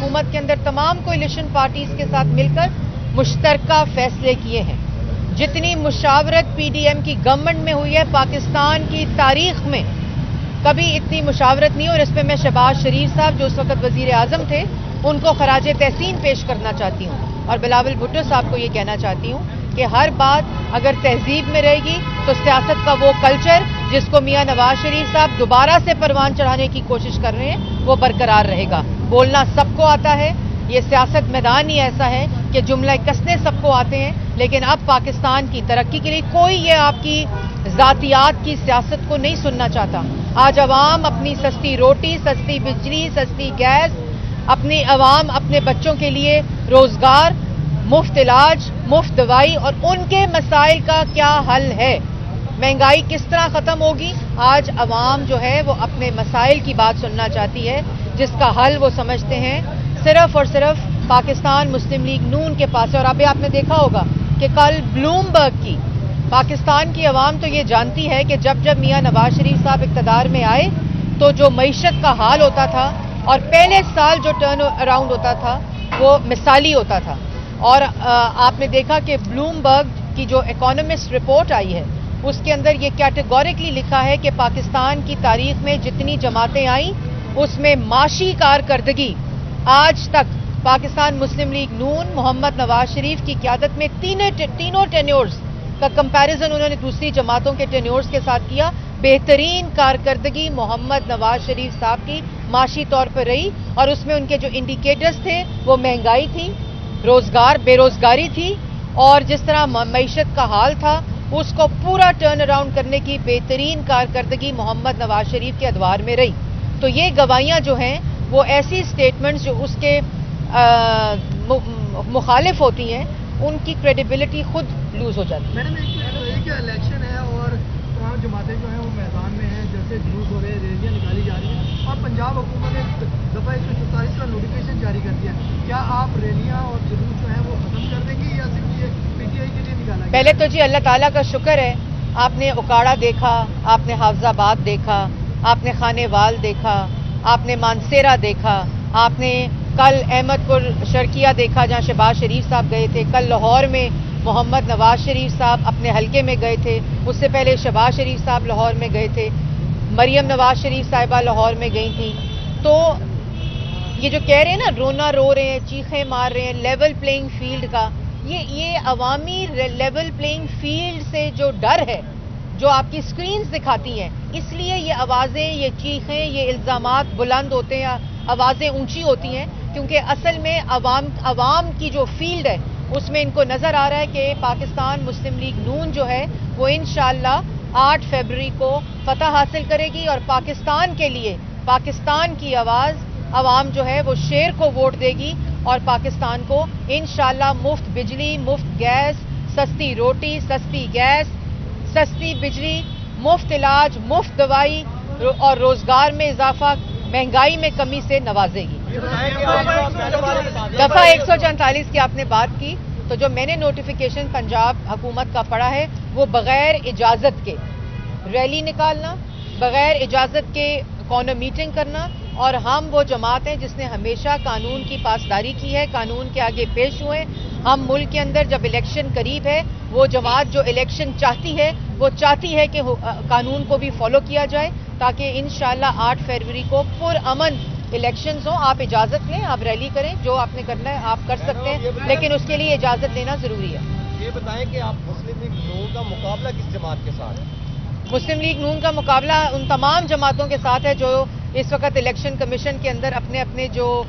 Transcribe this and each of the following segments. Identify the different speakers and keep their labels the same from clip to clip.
Speaker 1: حکومت کے اندر تمام کولیشن پارٹیز کے ساتھ مل کر مشترکہ فیصلے کیے ہیں. جتنی مشاورت پی ڈی ایم کی گورنمنٹ میں ہوئی ہے پاکستان کی تاریخ میں کبھی اتنی مشاورت نہیں. اور اس پہ میں شہباز شریف صاحب جو اس وقت وزیر اعظم تھے ان کو خراج تحسین پیش کرنا چاہتی ہوں اور بلاول بھٹو صاحب کو یہ کہنا چاہتی ہوں کہ ہر بات اگر تہذیب میں رہے گی تو سیاست کا وہ کلچر جس کو میاں نواز شریف صاحب دوبارہ سے پروان چڑھانے کی کوشش کر رہے ہیں وہ برقرار رہے گا. بولنا سب کو آتا ہے, یہ سیاست میدان ہی ایسا ہے کہ جملہ کسنے سب کو آتے ہیں, لیکن اب پاکستان کی ترقی کے لیے کوئی یہ آپ کی ذاتیات کی سیاست کو نہیں سننا چاہتا. آج عوام اپنی سستی روٹی, سستی بجلی, سستی گیس, اپنی عوام اپنے بچوں کے لیے روزگار, مفت علاج, مفت دوائی اور ان کے مسائل کا کیا حل ہے, مہنگائی کس طرح ختم ہوگی. آج عوام جو ہے وہ اپنے مسائل کی بات سننا چاہتی ہے جس کا حل وہ سمجھتے ہیں صرف اور صرف پاکستان مسلم لیگ نون کے پاس ہے. اور ابھی آپ نے دیکھا ہوگا کہ کل بلومبرگ کی پاکستان کی عوام تو یہ جانتی ہے کہ جب جب میاں نواز شریف صاحب اقتدار میں آئے تو جو معیشت کا حال ہوتا تھا اور پہلے سال جو ٹرن اراؤنڈ ہوتا تھا وہ مثالی ہوتا تھا. اور آپ نے دیکھا کہ بلومبرگ کی جو اکانومسٹ رپورٹ آئی ہے اس کے اندر یہ کیٹیگوریکلی لکھا ہے کہ پاکستان کی تاریخ میں جتنی جماعتیں آئیں اس میں معاشی کارکردگی آج تک پاکستان مسلم لیگ نون محمد نواز شریف کی قیادت میں تینوں ٹینیورز کا کمپیریزن انہوں نے دوسری جماعتوں کے ٹینیورز کے ساتھ کیا. بہترین کارکردگی محمد نواز شریف صاحب کی معاشی طور پر رہی اور اس میں ان کے جو انڈیکیٹرز تھے وہ مہنگائی تھی, بے روزگاری تھی اور جس طرح معیشت کا حال تھا اس کو پورا ٹرن اراؤنڈ کرنے کی بہترین کارکردگی محمد نواز شریف کے ادوار میں رہی. تو یہ گواہیاں جو ہیں وہ ایسی سٹیٹمنٹس جو اس کے مخالف ہوتی ہیں ان کی کریڈیبلٹی خود لوز ہو جاتی ہے.
Speaker 2: میڈم ایک الیکشن ہے اور تمام جماعتیں جو ہیں وہ میدان میں ہیں, جیسے جلوس ہو رہے ہیں, ریلیاں نکالی جا رہی ہیں اور پنجاب حکومت نے دفعہ 144 کا نوٹیفکیشن جاری کر دیا. کیا آپ ریلیاں اور جلوس جو ہیں وہ ختم کر دیں گی یا صرف یہ پی ٹی آئی کے لیے نکالا گیا؟
Speaker 1: پہلے تو جی اللہ تعالیٰ کا شکر ہے, آپ نے اکاڑا دیکھا, آپ نے حافظ آباد دیکھا, آپ نے خانے وال دیکھا, آپ نے مانسیرا دیکھا, آپ نے کل احمد پور شرکیہ دیکھا جہاں شہباز شریف صاحب گئے تھے, کل لاہور میں محمد نواز شریف صاحب اپنے حلقے میں گئے تھے, اس سے پہلے شہباز شریف صاحب لاہور میں گئے تھے, مریم نواز شریف صاحبہ لاہور میں گئی تھیں. تو یہ جو کہہ رہے ہیں نا رونا رو رہے ہیں, چیخیں مار رہے ہیں, لیول پلینگ فیلڈ کا, یہ عوامی لیول پلینگ فیلڈ سے جو ڈر ہے جو آپ کی سکرینز دکھاتی ہیں, اس لیے یہ آوازیں, یہ چیخیں, یہ الزامات بلند ہوتے ہیں, آوازیں اونچی ہوتی ہیں کیونکہ اصل میں عوام کی جو فیلڈ ہے اس میں ان کو نظر آ رہا ہے کہ پاکستان مسلم لیگ نون جو ہے وہ انشاءاللہ 8 فروری کو فتح حاصل کرے گی اور پاکستان کے لیے پاکستان کی آواز عوام جو ہے وہ شیر کو ووٹ دے گی اور پاکستان کو انشاءاللہ مفت بجلی, مفت گیس, سستی روٹی, سستی گیس, سستی بجلی, مفت علاج, مفت دوائی اور روزگار میں اضافہ, مہنگائی میں کمی سے نوازے گی. دفعہ 144 کی آپ نے بات کی تو جو میں نے نوٹیفیکیشن پنجاب حکومت کا پڑھا ہے وہ بغیر اجازت کے ریلی نکالنا, بغیر اجازت کے کارنر میٹنگ کرنا, اور ہم وہ جماعت ہیں جس نے ہمیشہ قانون کی پاسداری کی ہے, قانون کے آگے پیش ہوئے. ہم ملک کے اندر جب الیکشن قریب ہے وہ جماعت جو الیکشن چاہتی ہے وہ چاہتی ہے کہ قانون کو بھی فالو کیا جائے تاکہ انشاءاللہ 8 فروری کو پرامن الیکشنز ہوں. آپ اجازت لیں, آپ ریلی کریں, جو آپ نے کرنا ہے آپ کر سکتے ہیں, لیکن اس کے لیے اجازت لینا ضروری ہے.
Speaker 3: یہ بتائیں کہ آپ مسلم لیگ نون کا مقابلہ کس جماعت کے ساتھ ہے؟
Speaker 1: مسلم لیگ نون کا مقابلہ ان تمام جماعتوں کے ساتھ ہے جو اس وقت الیکشن کمیشن کے اندر اپنے اپنے جو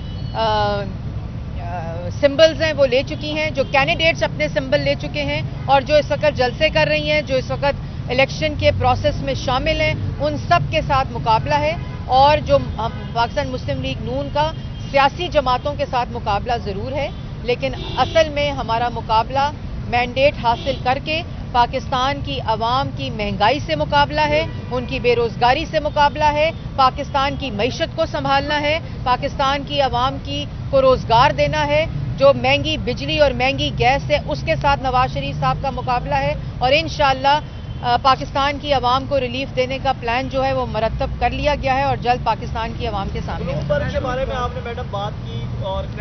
Speaker 1: سمبلز ہیں وہ لے چکی ہیں, جو کینڈیڈیٹس اپنے سمبل لے چکے ہیں اور جو اس وقت جلسے کر رہی ہیں, جو اس وقت الیکشن کے پروسیس میں شامل ہیں, ان سب کے ساتھ مقابلہ ہے. اور جو پاکستان مسلم لیگ نون کا سیاسی جماعتوں کے ساتھ مقابلہ ضرور ہے, لیکن اصل میں ہمارا مقابلہ مینڈیٹ حاصل کر کے پاکستان کی عوام کی مہنگائی سے مقابلہ ہے, ان کی بے روزگاری سے مقابلہ ہے, پاکستان کی معیشت کو سنبھالنا ہے, پاکستان کی عوام کو روزگار دینا ہے. جو مہنگی بجلی اور مہنگی گیس ہے اس کے ساتھ نواز شریف صاحب کا مقابلہ ہے اور انشاءاللہ پاکستان کی عوام کو ریلیف دینے کا پلان جو ہے وہ مرتب کر لیا گیا ہے اور جلد پاکستان کی عوام کے سامنے
Speaker 3: کے بارے میں آپ نے میڈم بات کی اور